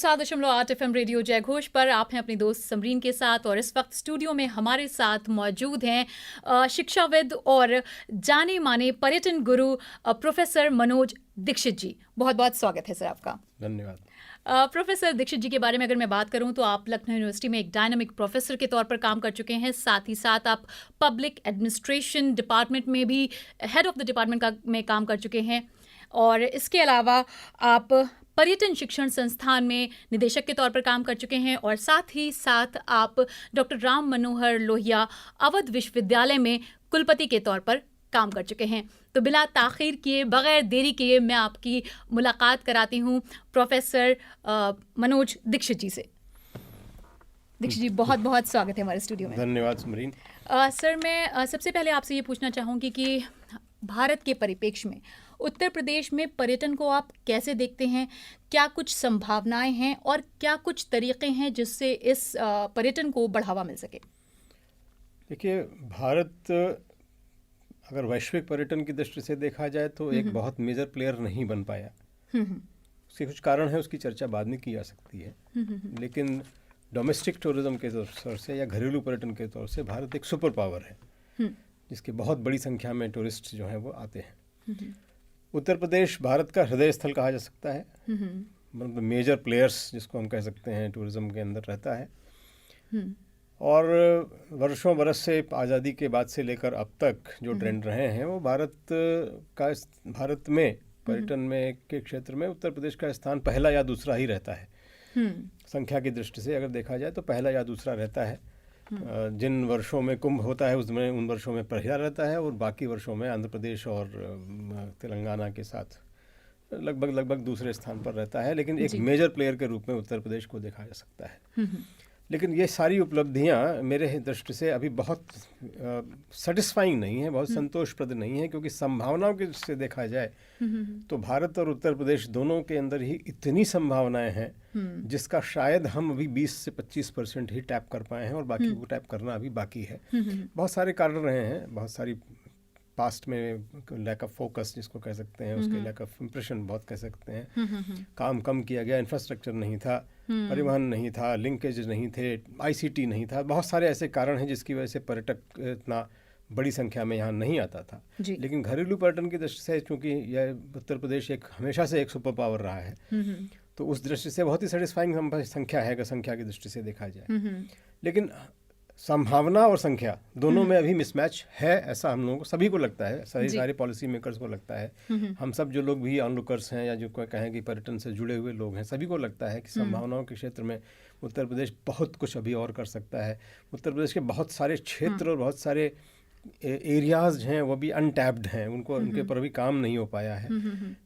107.8 FM radio जय घोष पर आप हैं अपनी दोस्त समरीन के साथ और इस वक्त स्टूडियो में हमारे साथ मौजूद हैं शिक्षाविद और जाने माने पर्यटन गुरु प्रोफेसर मनोज दीक्षित जी। बहुत बहुत स्वागत है सर आपका। धन्यवाद। प्रोफेसर दीक्षित जी के बारे में अगर मैं बात करूं तो आप लखनऊ यूनिवर्सिटी में एक डायनामिक प्रोफेसर के तौर पर काम कर चुके हैं, साथ ही साथ आप पब्लिक एडमिनिस्ट्रेशन डिपार्टमेंट में भी हेड ऑफ द डिपार्टमेंट में काम कर चुके हैं और इसके अलावा आप पर्यटन शिक्षण संस्थान में निदेशक के तौर पर काम कर चुके हैं और साथ ही साथ आप डॉक्टर राम मनोहर लोहिया अवध विश्वविद्यालय में कुलपति के तौर पर काम कर चुके हैं। तो बिला ताख़ीर किए, बगैर देरी किए मैं आपकी मुलाकात कराती हूँ प्रोफेसर मनोज दीक्षित जी से। दीक्षित जी, बहुत बहुत स्वागत है हमारे स्टूडियो में। धन्यवाद समरीन। सर, मैं सबसे पहले आपसे ये पूछना चाहूँगी कि भारत के परिप्रेक्ष्य में उत्तर प्रदेश में पर्यटन को आप कैसे देखते हैं? क्या कुछ संभावनाएं हैं और क्या कुछ तरीके हैं जिससे इस पर्यटन को बढ़ावा मिल सके? देखिए, भारत अगर वैश्विक पर्यटन की दृष्टि से देखा जाए तो एक बहुत मेजर प्लेयर नहीं बन पाया। उसके कुछ कारण है, उसकी चर्चा बाद में की जा सकती है। लेकिन डोमेस्टिक टूरिज्म के तौर से या घरेलू पर्यटन के तौर से भारत एक सुपर पावर है जिसकी बहुत बड़ी संख्या में टूरिस्ट जो हैं वो आते हैं। उत्तर प्रदेश भारत का हृदय स्थल कहा जा सकता है, मतलब मेजर प्लेयर्स जिसको हम कह सकते हैं टूरिज्म के अंदर रहता है। और वर्षों बरस से आज़ादी के बाद से लेकर अब तक जो ट्रेंड रहे हैं वो भारत में पर्यटन में के क्षेत्र में उत्तर प्रदेश का स्थान पहला या दूसरा ही रहता है। संख्या की दृष्टि से अगर देखा जाए तो पहला या दूसरा रहता है। जिन वर्षों में कुंभ होता है उसमें उन वर्षों में पहला रहता है और बाकी वर्षों में आंध्र प्रदेश और तेलंगाना के साथ लगभग दूसरे स्थान पर रहता है। लेकिन एक मेजर प्लेयर के रूप में उत्तर प्रदेश को देखा जा सकता है। लेकिन ये सारी उपलब्धियां मेरे दृष्टि से अभी बहुत सेटिस्फाइंग नहीं है, बहुत संतोषप्रद नहीं है, क्योंकि संभावनाओं के से देखा जाए तो भारत और उत्तर प्रदेश दोनों के अंदर ही इतनी संभावनाएं हैं जिसका शायद हम अभी 20 से 25% ही टैप कर पाए हैं और बाकी को टैप करना अभी बाकी है। बहुत सारे कारण रहे हैं, बहुत सारी पास्ट में लैक ऑफ फोकस जिसको कह सकते हैं, उसके लैक ऑफ इम्प्रेशन बहुत कह सकते हैं। काम कम किया गया, इंफ्रास्ट्रक्चर नहीं था, परिवहन नहीं था, लिंकेज नहीं थे, आईसीटी नहीं था। बहुत सारे ऐसे कारण हैं जिसकी वजह से पर्यटक इतना बड़ी संख्या में यहाँ नहीं आता था। लेकिन घरेलू पर्यटन की दृष्टि से चूँकि यह उत्तर प्रदेश एक हमेशा से एक सुपर पावर रहा है तो उस दृष्टि से बहुत ही सेटिस्फाइंग संख्या है अगर संख्या की दृष्टि से देखा जाए। लेकिन संभावना और संख्या दोनों में अभी मिसमैच है, ऐसा हम लोगों को सभी को लगता है, सारे पॉलिसी मेकर्स को लगता है। हम सब जो लोग भी ऑनलुकर्स हैं या जो कहें कि पर्यटन से जुड़े हुए लोग हैं, सभी को लगता है कि संभावनाओं के क्षेत्र में उत्तर प्रदेश बहुत कुछ अभी और कर सकता है। उत्तर प्रदेश के बहुत सारे क्षेत्र और बहुत सारे एरियाज हैं वो भी अनटैप्ड हैं, उनके ऊपर अभी काम नहीं हो पाया है।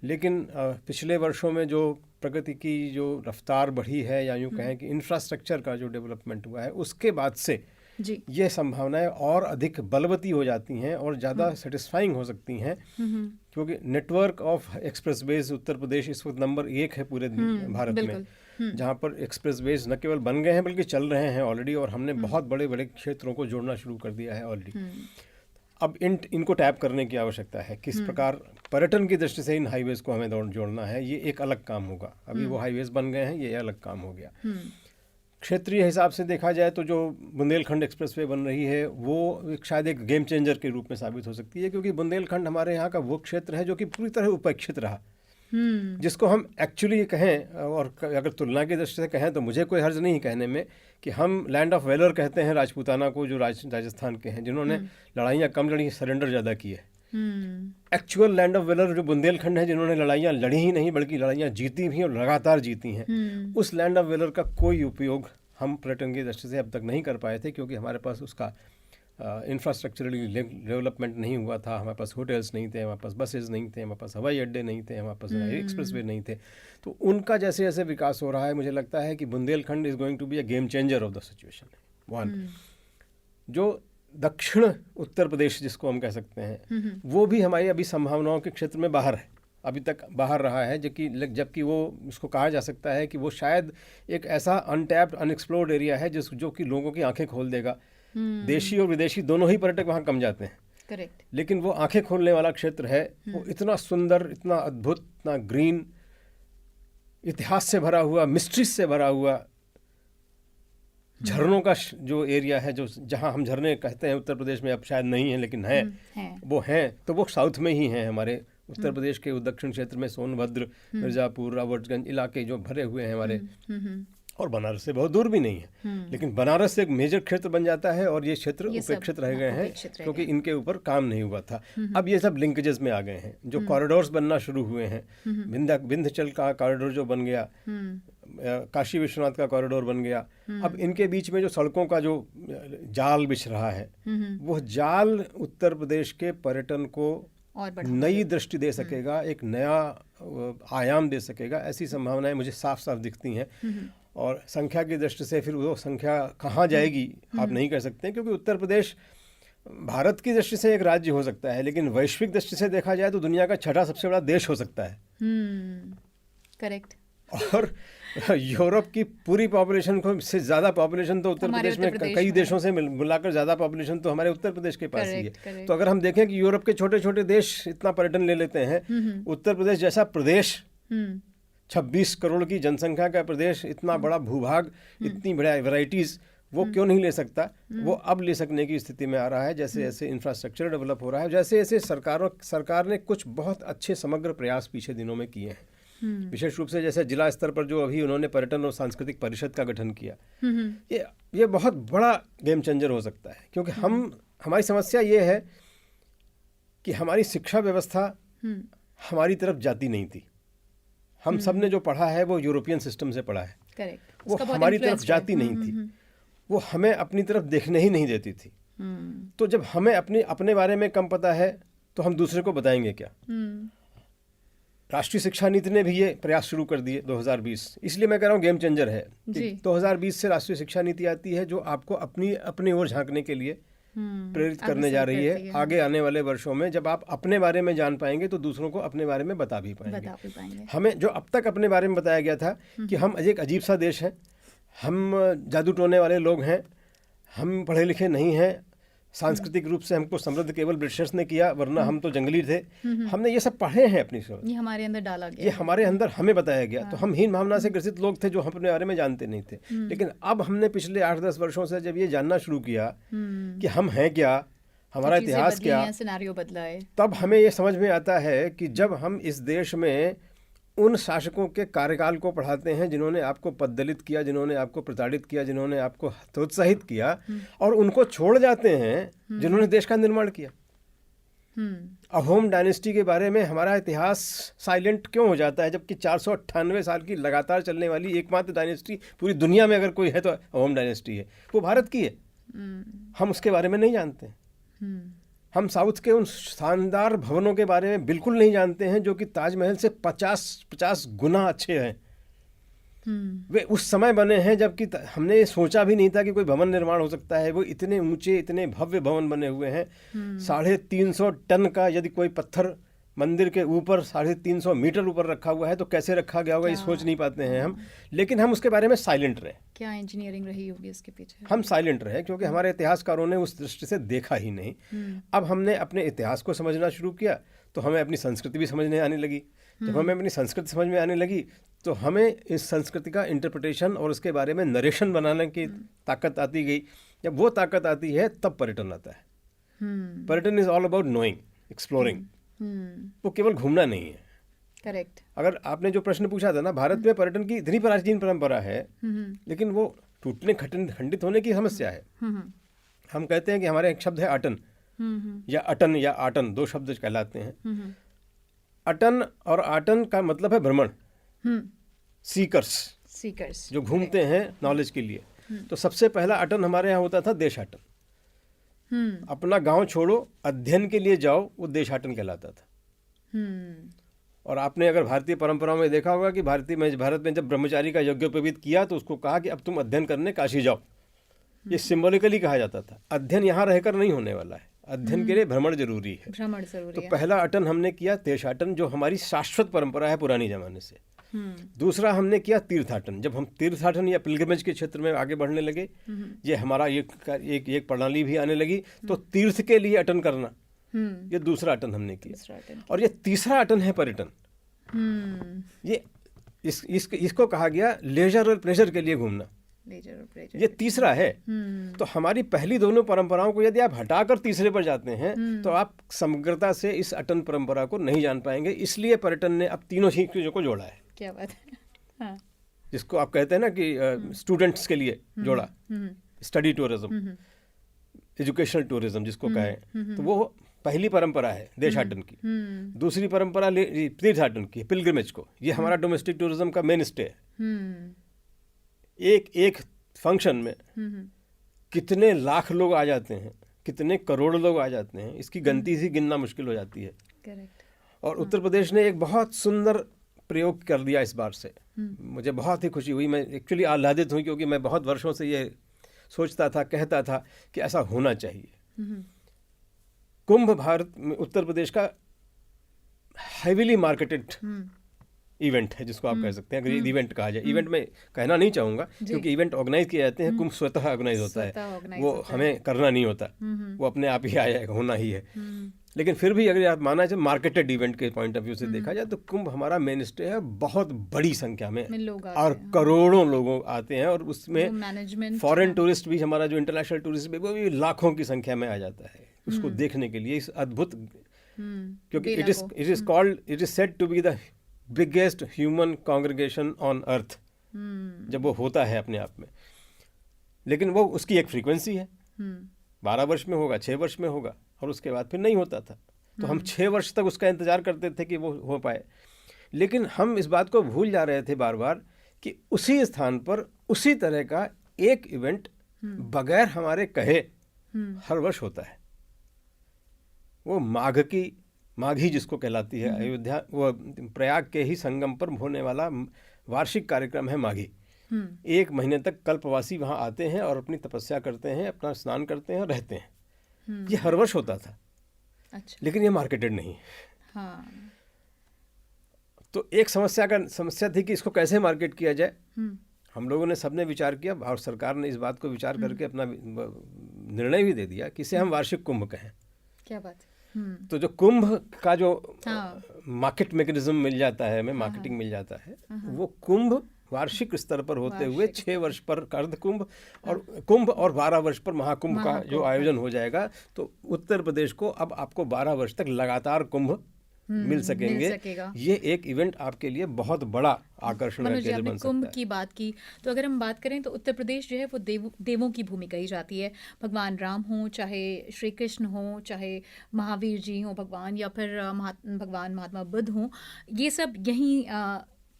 लेकिन पिछले वर्षों में जो प्रगति की जो रफ्तार बढ़ी है या यूँ कहें कि इंफ्रास्ट्रक्चर का जो डेवलपमेंट हुआ है उसके बाद से ये संभावनाएं और अधिक बलवती हो जाती हैं और ज़्यादा सेटिस्फाइंग हो सकती हैं, क्योंकि network of expressways Uttar Pradesh इस वक्त नंबर 1 है पूरे भारत में, जहाँ पर एक्सप्रेसवेज न केवल बन गए हैं बल्कि चल रहे हैं ऑलरेडी और हमने बहुत बड़े बड़े क्षेत्रों को जोड़ना शुरू कर दिया है ऑलरेडी। अब इनको टैप करने की आवश्यकता है। किस प्रकार पर्यटन की दृष्टि से इन हाईवेज को हमें जोड़ना है, ये एक अलग काम होगा। अभी वो हाईवेज बन गए हैं, ये अलग काम हो गया। क्षेत्रीय हिसाब से देखा जाए तो जो बुंदेलखंड एक्सप्रेसवे बन रही है वो शायद एक गेम चेंजर के रूप में साबित हो सकती है, क्योंकि बुंदेलखंड हमारे यहाँ का वो क्षेत्र है जो कि पूरी तरह उपेक्षित रहा, जिसको हम एक्चुअली कहें और अगर तुलना की दृष्टि से कहें तो मुझे कोई हर्ज नहीं कहने में कि हम लैंड ऑफ वेलर कहते हैं राजपूताना को, जो राजस्थान के हैं, जिन्होंने लड़ाइयाँ कम लड़ी, सरेंडर ज़्यादा किए। एक्चुअल लैंड ऑफ वेलर जो बुंदेलखंड है, जिन्होंने लड़ाइयाँ लड़ी ही नहीं बल्कि लड़ाइयाँ जीती भी और लगातार जीती हैं, उस लैंड ऑफ वेलर का कोई उपयोग हम पर्यटन की दृष्टि से अब तक नहीं कर पाए थे, क्योंकि हमारे पास उसका इंफ्रास्ट्रक्चरली डेवलपमेंट नहीं हुआ था। हमारे पास होटल्स नहीं थे, हमारे पास बसेज नहीं थे, हमारे पास हवाई अड्डे नहीं थे, हमारे पास एक्सप्रेसवे नहीं थे। तो उनका जैसे जैसे विकास हो रहा है, मुझे लगता है कि Bundelkhand is going to be a game changer of the situation. One जो दक्षिण उत्तर प्रदेश जिसको हम कह सकते हैं, वो भी हमारी अभी संभावनाओं के क्षेत्र में बाहर है, अभी तक बाहर रहा है, जबकि वो उसको कहा जा सकता है कि वो शायद एक ऐसा अनटैप्ड अनएक्सप्लोर्ड एरिया है जो कि लोगों की आंखें खोल देगा। देशी और विदेशी दोनों ही पर्यटक वहाँ कम जाते हैं। करेक्ट। लेकिन वो आंखें खोलने वाला क्षेत्र है, वो इतना सुंदर, इतना अद्भुत, इतना ग्रीन, इतिहास से भरा हुआ, मिस्ट्रीज से भरा हुआ, झरनों का जो एरिया है, जो जहाँ हम झरने कहते हैं उत्तर प्रदेश में, अब शायद नहीं है लेकिन है, वो हैं, तो वो साउथ में ही हैं हमारे उत्तर प्रदेश के दक्षिण क्षेत्र में। सोनभद्र, मिर्ज़ापुर, रावर्टगंज इलाके जो भरे हुए हैं हमारे, और बनारस से बहुत दूर भी नहीं है, लेकिन बनारस से एक मेजर क्षेत्र बन जाता है और ये क्षेत्र उपेक्षित रह गए हैं क्योंकि इनके ऊपर काम नहीं हुआ था। अब ये सब लिंकेजेस में आ गए हैं, जो कॉरिडोर्स बनना शुरू हुए हैं, विंध्याचल का कॉरिडोर जो बन गया, काशी विश्वनाथ का कॉरिडोर बन गया, अब इनके बीच में जो सड़कों का जो जाल बिछ रहा है, वो जाल उत्तर प्रदेश के पर्यटन को नई दृष्टि दे सकेगा, एक नया आयाम दे सकेगा, ऐसी संभावनाएं मुझे साफ साफ दिखती हैं। और संख्या की दृष्टि से फिर वो संख्या कहाँ जाएगी आप नहीं कह सकते, क्योंकि उत्तर प्रदेश भारत की दृष्टि से एक राज्य हो सकता है, लेकिन वैश्विक दृष्टि से देखा जाए तो दुनिया का छठा सबसे बड़ा देश हो सकता है। करेक्ट। और यूरोप की पूरी पॉपुलेशन को से ज़्यादा पॉपुलेशन तो उत्तर प्रदेश में, कई देशों से मिलाकर ज़्यादा पॉपुलेशन तो हमारे उत्तर प्रदेश के पास ही है। तो अगर हम देखें कि यूरोप के छोटे छोटे देश इतना पर्यटन ले लेते हैं, उत्तर प्रदेश जैसा प्रदेश, 26 करोड़ की जनसंख्या का प्रदेश, इतना बड़ा भूभाग, इतनी बड़ा वैरायटीज़, वो क्यों नहीं ले सकता? वो अब ले सकने की स्थिति में आ रहा है, जैसे जैसे इंफ्रास्ट्रक्चर डेवलप हो रहा है, जैसे जैसे सरकार ने कुछ बहुत अच्छे समग्र प्रयास पीछे दिनों में किए हैं। विशेष रूप से जैसे जिला स्तर पर जो अभी उन्होंने पर्यटन और सांस्कृतिक परिषद का गठन किया, ये बहुत बड़ा गेम चेंजर हो सकता है, क्योंकि हमारी समस्या ये है कि हमारी शिक्षा व्यवस्था हमारी तरफ जाती नहीं थी। हम सब ने जो पढ़ा है वो यूरोपियन सिस्टम से पढ़ा है। करेक्ट। वो हमारी तरफ जाती नहीं थी, वो हमें अपनी तरफ देखने ही नहीं देती थी। तो जब हमें अपने बारे में कम पता है तो हम दूसरे को बताएंगे क्या? राष्ट्रीय शिक्षा नीति ने भी ये प्रयास शुरू कर दिए 2020, इसलिए मैं कह रहा हूँ गेम चेंजर है। 2020 से राष्ट्रीय शिक्षा नीति आती है जो आपको अपनी ओर झांकने के लिए प्रेरित करने जा रही है। आगे आने वाले वर्षों में जब आप अपने बारे में जान पाएंगे तो दूसरों को अपने बारे में बता भी पाएंगे। हमें जो अब तक अपने बारे में बताया गया था कि हम एक अजीब सा देश है, हम जादू टोने वाले लोग हैं, हम पढ़े लिखे नहीं हैं, सांस्कृतिक रूप से हमको समृद्ध केवल ब्रिटिशर्स ने किया, वरना हम तो जंगली थे। हमने ये सब पढ़े हैं अपनी सोच, ये हमारे अंदर डाला गया, ये हमारे अंदर हमें बताया गया। तो हम हीन भावना से ग्रसित लोग थे जो हम अपने बारे में जानते नहीं थे। लेकिन अब हमने पिछले 8-10 वर्षों से जब ये जानना शुरू किया कि हम हैं क्या, हमारा इतिहास क्या, सिनेरियो बदला है, तब हमें ये समझ में आता है कि जब हम इस देश में उन शासकों के कार्यकाल को पढ़ाते हैं जिन्होंने आपको पददलित किया, जिन्होंने आपको प्रताड़ित किया, जिन्होंने आपको हतोत्साहित किया, और उनको छोड़ जाते हैं जिन्होंने देश का निर्माण किया। अहोम डायनेस्टी के बारे में हमारा इतिहास साइलेंट क्यों हो जाता है, जबकि 498 साल की लगातार चलने वाली एकमात्र डायनेस्टी पूरी दुनिया में अगर कोई है तो अहोम डायनेस्टी है, वो भारत की है। हम उसके बारे में नहीं जानते। हम साउथ के उन शानदार भवनों के बारे में बिल्कुल नहीं जानते हैं जो कि ताजमहल से 50 गुना अच्छे हैं। वे उस समय बने हैं जबकि हमने सोचा भी नहीं था कि कोई भवन निर्माण हो सकता है। वो इतने ऊंचे, इतने भव्य भवन बने हुए हैं। 350 टन का यदि कोई पत्थर मंदिर के ऊपर 350 मीटर ऊपर रखा हुआ है तो कैसे रखा गया होगा ये सोच नहीं पाते हैं हम। लेकिन हम उसके बारे में साइलेंट रहे। क्या इंजीनियरिंग रही होगी इसके पीछे? हम साइलेंट रहे क्योंकि हमारे इतिहासकारों ने उस दृष्टि से देखा ही नहीं। अब हमने अपने इतिहास को समझना शुरू किया तो हमें अपनी संस्कृति भी समझने आने लगी। जब हमें अपनी संस्कृति समझ में आने लगी तो हमें इस संस्कृति का इंटरप्रिटेशन और उसके बारे में नरेशन बनाने की ताकत आती गई। जब वो ताकत आती है तब पर्यटन आता है। पर्यटन is all about knowing, exploring. वो केवल घूमना नहीं है। करेक्ट। अगर आपने जो प्रश्न पूछा था ना, भारत में पर्यटन की इतनी प्राचीन परंपरा है लेकिन वो टूटने खंडित होने की समस्या है। हम कहते हैं कि हमारे एक शब्द है अटन या अटन या आटन, दो शब्द कहलाते हैं। अटन और आटन का मतलब है भ्रमण, सीकर्स जो घूमते हैं नॉलेज के लिए। तो सबसे पहला अटन हमारे यहाँ होता था देशाटन। अपना गांव छोड़ो, अध्ययन के लिए जाओ, वो देशाटन कहलाता था। और आपने अगर भारतीय परंपराओं में देखा होगा कि भारत में जब ब्रह्मचारी का यज्ञोपवीत किया तो उसको कहा कि अब तुम अध्ययन करने काशी जाओ। ये सिंबॉलिकली कहा जाता था। अध्ययन यहाँ रहकर नहीं होने वाला है, अध्ययन के लिए भ्रमण जरूरी है। तो पहला अटन हमने किया देशाटन, जो हमारी शाश्वत परंपरा है पुरानी जमाने से। दूसरा हमने किया तीर्थाटन। जब हम तीर्थाटन या पिलग्रिमेज के क्षेत्र में आगे बढ़ने लगे, ये हमारा एक प्रणाली भी आने लगी, तो तीर्थ के लिए अटन करना, ये दूसरा अटन हमने किया। और ये तीसरा अटन है पर्यटन। ये इसको कहा गया लेजर और प्लेजर के लिए घूमना। लेजर और प्लेजर, ये तीसरा है। तो हमारी पहली दोनों परंपराओं को यदि आप हटाकर तीसरे पर जाते हैं तो आप समग्रता से इस अटन परंपरा को नहीं जान पाएंगे। इसलिए पर्यटन ने अब तीनों ही चीजों को जोड़ा है। क्या बात है। हाँ। जिसको आप कहते हैं ना कि स्टूडेंट्स के लिए जोड़ा, स्टडी टूरिज्म, एजुकेशनल टूरिज्म जिसको कहें, तो वो पहली परंपरा है देशाटन की। दूसरी परंपरा तीर्थाटन की, पिलग्रिमेज को। ये हमारा डोमेस्टिक टूरिज्म का मेन स्टे है। एक फंक्शन में कितने लाख लोग आ जाते हैं, कितने करोड़ लोग आ जाते हैं, इसकी गिनती से गिनना मुश्किल हो जाती है। करेक्ट। और उत्तर प्रदेश ने एक बहुत सुंदर प्रयोग कर दिया इस बार से। मुझे बहुत ही खुशी हुई। मैं एक्चुअली आह्लादित हूँ क्योंकि मैं बहुत वर्षों से ये सोचता था, कहता था कि ऐसा होना चाहिए। कुंभ भारत में उत्तर प्रदेश का हेवीली मार्केटेड इवेंट है, जिसको आप कह सकते हैं, अगर इवेंट कहा जाए। इवेंट में कहना नहीं चाहूँगा क्योंकि इवेंट ऑर्गेनाइज किए जाते हैं, कुंभ स्वतः ऑर्गेनाइज होता है, वो हमें करना नहीं होता, वो अपने आप ही आया होना ही है। लेकिन फिर भी अगर आप माना जाए मार्केटेड इवेंट के पॉइंट ऑफ व्यू से देखा जाए तो कुंभ हमारा मेन स्टे है। बहुत बड़ी संख्या में लोग और करोड़ों लोग आते हैं, और उसमें फॉरेन टूरिस्ट भी, हमारा जो इंटरनेशनल टूरिस्ट भी, वो भी लाखों की संख्या में आ जाता है उसको देखने के लिए, इस अद्भुत, क्योंकि it is said to be the biggest human congregation on earth, जब वो होता है अपने आप में। लेकिन वो उसकी एक फ्रीक्वेंसी है, 12 वर्ष में होगा, 6 वर्ष में होगा, और उसके बाद फिर नहीं होता था। तो हम 6 वर्ष तक उसका इंतजार करते थे कि वो हो पाए। लेकिन हम इस बात को भूल जा रहे थे बार बार कि उसी स्थान पर उसी तरह का एक इवेंट बगैर हमारे कहे हर वर्ष होता है। वो माघी जिसको कहलाती है, अयोध्या, वो प्रयाग के ही संगम पर होने वाला वार्षिक कार्यक्रम है माघी। 1 महीने तक कल्पवासी वहाँ आते हैं और अपनी तपस्या करते हैं, अपना स्नान करते हैं और रहते हैं। ये हर वर्ष होता था। अच्छा। लेकिन ये मार्केटेड नहीं। हाँ। तो एक समस्या थी कि इसको कैसे मार्केट किया जाए। हम लोगों ने सबने विचार किया और सरकार ने इस बात को विचार करके अपना निर्णय भी दे दिया कि इसे हम वार्षिक कुंभ कहें। क्या बात है। तो जो कुंभ का जो मार्केट मैकेनिज्म मिल जाता है, हमें मार्केटिंग मिल जाता है, वो कुंभ वार्षिक स्तर पर होते हुए 6 वर्ष पर अर्ध कुंभ और कुंभ और 12 वर्ष पर महाकुंभ का जो आयोजन हो जाएगा, तो उत्तर प्रदेश को अब आपको 12 वर्ष तक लगातार कुंभ मिल सकेंगे। ये एक इवेंट आपके लिए बहुत बड़ा आकर्षण का केंद्र बन सकता है। कुंभ की बात की तो अगर हम बात करें तो उत्तर प्रदेश जो है वो देवों की भूमि कही जाती है। भगवान राम हो, चाहे श्री कृष्ण हो, चाहे महावीर जी हो भगवान, या फिर भगवान महात्मा बुद्ध हो, ये सब यहीं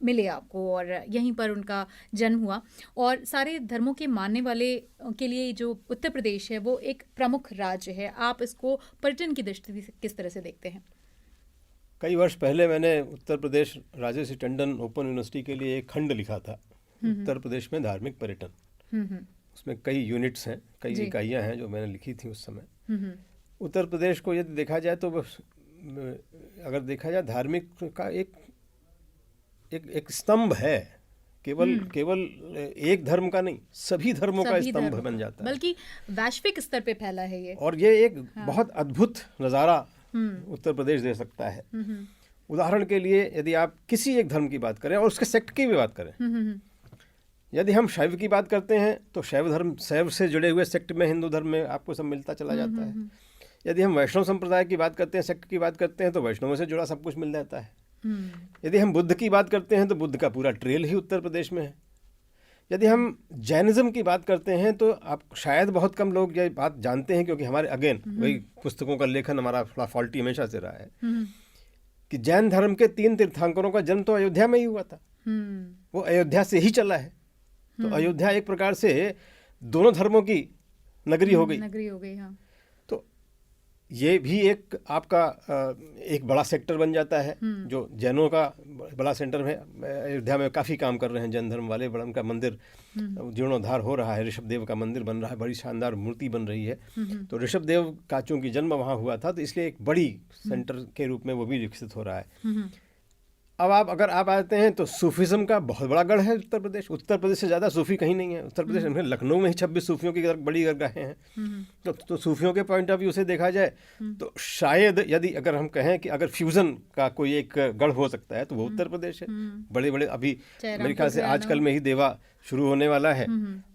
मिले आपको और यहीं पर उनका जन्म हुआ। और सारे धर्मों के मानने वाले के लिए जो उत्तर प्रदेश है वो एक प्रमुख राज्य है। आप इसको पर्यटन की दृष्टि से किस तरह से देखते हैं? कई वर्ष पहले मैंने उत्तर प्रदेश राजेश टंडन ओपन यूनिवर्सिटी के लिए एक खंड लिखा था, उत्तर प्रदेश में धार्मिक पर्यटन। उसमें कई यूनिट्स हैं, कई इकाइयाँ हैं जो मैंने लिखी थी उस समय। उत्तर प्रदेश को यदि देखा जाए तो अगर देखा जाए धार्मिक का एक स्तंभ है, केवल एक धर्म का नहीं, सभी धर्मों का स्तंभ बन जाता है, बल्कि वैश्विक स्तर पे फैला है ये। और ये एक बहुत अद्भुत नज़ारा उत्तर प्रदेश दे सकता है। उदाहरण के लिए यदि आप किसी एक धर्म की बात करें और उसके सेक्ट की भी बात करें, यदि हम शैव की बात करते हैं तो शैव से जुड़े हुए सेक्ट में हिंदू धर्म में आपको सब मिलता चला जाता है। यदि हम वैष्णव संप्रदाय की बात करते हैं, सेक्ट की बात करते हैं, तो वैष्णवों से जुड़ा सब कुछ मिल जाता है। यदि हम बुद्ध की बात करते हैं तो बुद्ध का पूरा ट्रेल ही उत्तर प्रदेश में है। यदि हम जैनिज्म की बात करते हैं तो आप शायद बहुत कम लोग ये बात जानते हैं, क्योंकि हमारे वही पुस्तकों का लेखन हमारा थोड़ा फॉल्टी हमेशा से रहा है, कि जैन धर्म के 3 तीर्थंकरों का जन्म तो अयोध्या में ही हुआ था। वो अयोध्या से ही चला है। तो अयोध्या एक प्रकार से दोनों धर्मों की नगरी हो गई। हाँ। तो ये भी एक आपका एक बड़ा सेक्टर बन जाता है, जो जैनों का बड़ा सेंटर है। अयोध्या में काफ़ी काम कर रहे हैं जैन धर्म वाले। बड़ा उनका मंदिर जीर्णोद्धार हो रहा है, ऋषभदेव का मंदिर बन रहा है, बड़ी शानदार मूर्ति बन रही है। तो ऋषभदेव का चूंकि जन्म वहाँ हुआ था, तो इसलिए एक बड़ी सेंटर के रूप में वो भी विकसित हो रहा है। अब अगर आप आते हैं तो सूफीज़म का बहुत बड़ा गढ़ है उत्तर प्रदेश। उत्तर प्रदेश से ज़्यादा सूफी कहीं नहीं है उत्तर प्रदेश में। लखनऊ में ही 26 सूफियों की बड़ी दरगाहें हैं। तो सूफियों के पॉइंट ऑफ व्यू से देखा जाए तो शायद यदि अगर हम कहें कि अगर फ्यूज़न का कोई एक गढ़ हो सकता है तो वो उत्तर प्रदेश है। बड़े बड़े अभी मेरे ख्याल से आजकल में ही देवा शुरू होने वाला है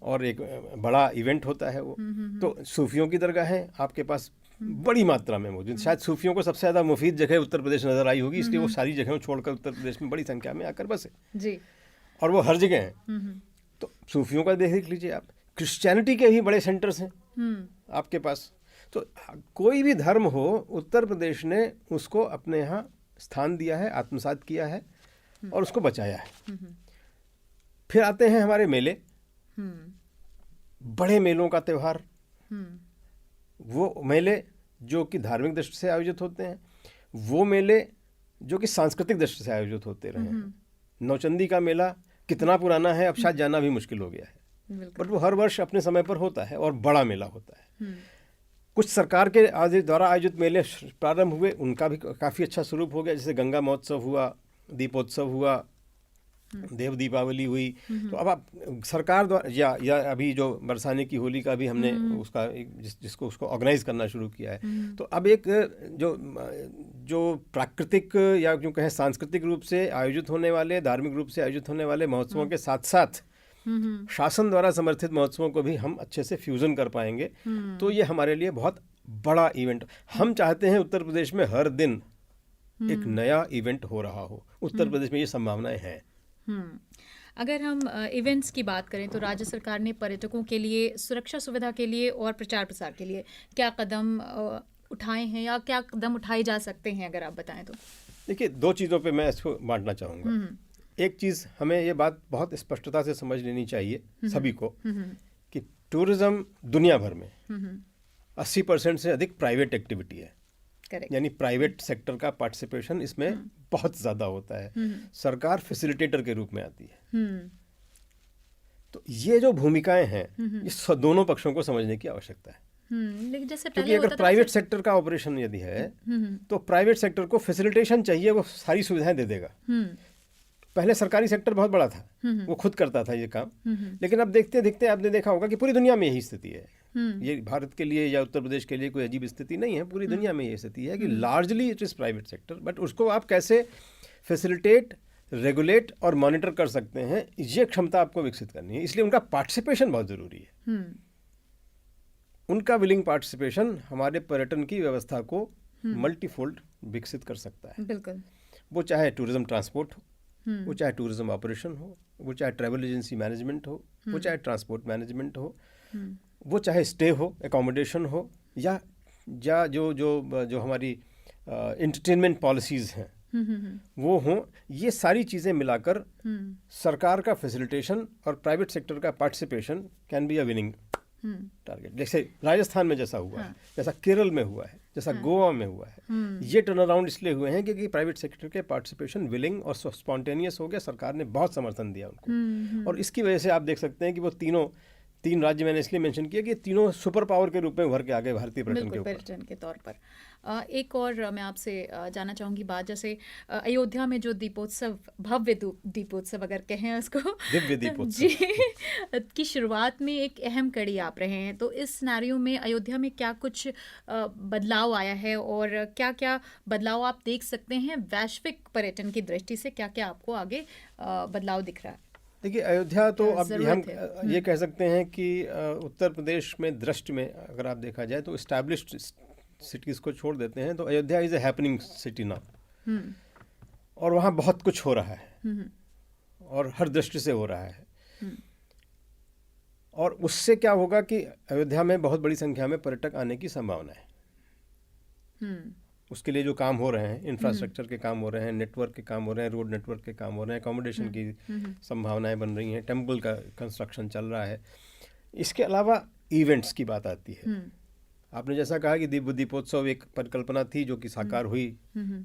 और एक बड़ा इवेंट होता है वो। तो सूफियों की दरगाहें आपके पास बड़ी मात्रा में मौजूद। शायद सूफियों को सबसे ज़्यादा मुफीद जगह उत्तर प्रदेश नजर आई होगी, इसलिए वो सारी जगहों छोड़कर उत्तर प्रदेश में बड़ी संख्या में आकर बसे जी। और वो हर जगह हैं। तो सूफियों का देख लीजिए आप, क्रिश्चियनिटी के भी बड़े सेंटर्स हैं आपके पास। तो कोई भी धर्म हो, उत्तर प्रदेश ने उसको अपने यहाँ स्थान दिया है, आत्मसात किया है और उसको बचाया है। फिर आते हैं हमारे मेले, बड़े मेलों का त्यौहार। वो मेले जो कि धार्मिक दृष्टि से आयोजित होते हैं, वो मेले जो कि सांस्कृतिक दृष्टि से आयोजित होते रहे हैं। नौचंदी का मेला कितना पुराना है अब शायद जाना भी मुश्किल हो गया है, बट वो हर वर्ष अपने समय पर होता है और बड़ा मेला होता है। कुछ सरकार के द्वारा आयोजित मेले प्रारंभ हुए, उनका भी काफ़ी अच्छा स्वरूप हो गया, जैसे गंगा महोत्सव हुआ, दीपोत्सव हुआ, देव दीपावली हुई। तो अब आप सरकार द्वारा या अभी जो बरसाने की होली का भी हमने उसका जिसको उसको ऑर्गेनाइज करना शुरू किया है। तो अब एक जो प्राकृतिक या जो कहें सांस्कृतिक रूप से आयोजित होने वाले, धार्मिक रूप से आयोजित होने वाले महोत्सवों के साथ साथ शासन द्वारा समर्थित महोत्सवों को भी हम अच्छे से फ्यूजन कर पाएंगे। तो ये हमारे लिए बहुत बड़ा इवेंट। हम चाहते हैं उत्तर प्रदेश में हर दिन एक नया इवेंट हो रहा हो। उत्तर प्रदेश में ये संभावनाएं हैं। अगर हम इवेंट्स की बात करें तो राज्य सरकार ने पर्यटकों के लिए सुरक्षा सुविधा के लिए और प्रचार प्रसार के लिए क्या कदम उठाए हैं या क्या कदम उठाए जा सकते हैं, अगर आप बताएं तो। देखिए, दो चीज़ों पे मैं इसको बांटना चाहूँगा। एक चीज़ हमें ये बात बहुत स्पष्टता से समझ लेनी चाहिए सभी को कि टूरिज्म दुनिया भर में 80% से अधिक प्राइवेट एक्टिविटी है। यानी प्राइवेट सेक्टर का पार्टिसिपेशन इसमें बहुत ज़्यादा होता है। सरकार फैसिलिटेटर के रूप में आती है। तो ये जो भूमिकाएं हैं, ये दोनों पक्षों को समझने की आवश्यकता है। लेकिन जैसे क्योंकि अगर प्राइवेट सेक्टर का ऑपरेशन यदि है तो प्राइवेट सेक्टर को फैसिलिटेशन चाहिए, वो सारी सुविधाएं दे देगा। पहले सरकारी सेक्टर बहुत बड़ा था, वो खुद करता था ये काम। लेकिन अब देखते देखते आपने देखा होगा कि पूरी दुनिया में यही स्थिति है। ये भारत के लिए या उत्तर प्रदेश के लिए कोई अजीब स्थिति नहीं है, पूरी दुनिया में ये स्थिति है कि largely it is private sector. But उसको आप कैसे फैसिलिटेट, रेगुलेट और मॉनिटर कर सकते हैं, ये क्षमता आपको विकसित करनी है। इसलिए उनका पार्टिसिपेशन बहुत ज़रूरी है। उनका विलिंग पार्टिसिपेशन हमारे पर्यटन की व्यवस्था को मल्टीफोल्ड विकसित कर सकता है। बिल्कुल। वो चाहे टूरिज्म ट्रांसपोर्ट हो, वो चाहे टूरिज्म ऑपरेशन हो, वो चाहे ट्रैवल एजेंसी मैनेजमेंट हो, वो चाहे ट्रांसपोर्ट मैनेजमेंट हो, वो चाहे स्टे हो, एकोमोडेशन हो, या जो हमारी एंटरटेनमेंट पॉलिसीज़ हैं वो हों। ये सारी चीज़ें मिलाकर सरकार का फैसिलिटेशन और प्राइवेट सेक्टर का participation can be a winning target. जैसे राजस्थान में जैसा हुआ है, जैसा केरल में हुआ है, जैसा गोवा में हुआ है। ये टर्न अराउंड इसलिए हुए हैं क्योंकि प्राइवेट सेक्टर के पार्टिसिपेशन विलिंग और स्पॉन्टेनियस हो गया। सरकार ने बहुत समर्थन दिया उनको, और इसकी वजह से आप देख सकते हैं कि वो तीन राज्य मैंने इसलिए मेंशन किया कि तीनों सुपर पावर के रूप में उभर के आगे भारतीय पर्यटन के तौर पर। एक और मैं आपसे जानना चाहूँगी बात, जैसे अयोध्या में जो दीपोत्सव, भव्य दीपोत्सव अगर कहें उसको, दिव्य दीपोत्सव जी, की शुरुआत में एक अहम कड़ी आप रहे हैं। तो इस सिनेरियो में अयोध्या में क्या कुछ बदलाव आया है और क्या क्या बदलाव आप देख सकते हैं वैश्विक पर्यटन की दृष्टि से? क्या क्या आपको आगे बदलाव दिख रहा है? देखिए, अयोध्या तो अब हम ये कह सकते हैं कि उत्तर प्रदेश में दृष्टि में अगर आप देखा जाए तो इस्टेब्लिश्ड सिटीज़ को छोड़ देते हैं तो Ayodhya is a happening city now, और वहाँ बहुत कुछ हो रहा है और हर दृष्टि से हो रहा है। और उससे क्या होगा कि अयोध्या में बहुत बड़ी संख्या में पर्यटक आने की संभावना है। उसके लिए जो काम हो रहे हैं, इंफ्रास्ट्रक्चर के काम हो रहे हैं, नेटवर्क के काम हो रहे हैं, रोड नेटवर्क के काम हो रहे हैं, एकोमोडेशन की संभावनाएं बन रही हैं, टेम्पल का कंस्ट्रक्शन चल रहा है। इसके अलावा इवेंट्स की बात आती है। आपने जैसा कहा कि दीपोत्सव एक परिकल्पना थी जो कि साकार हुई,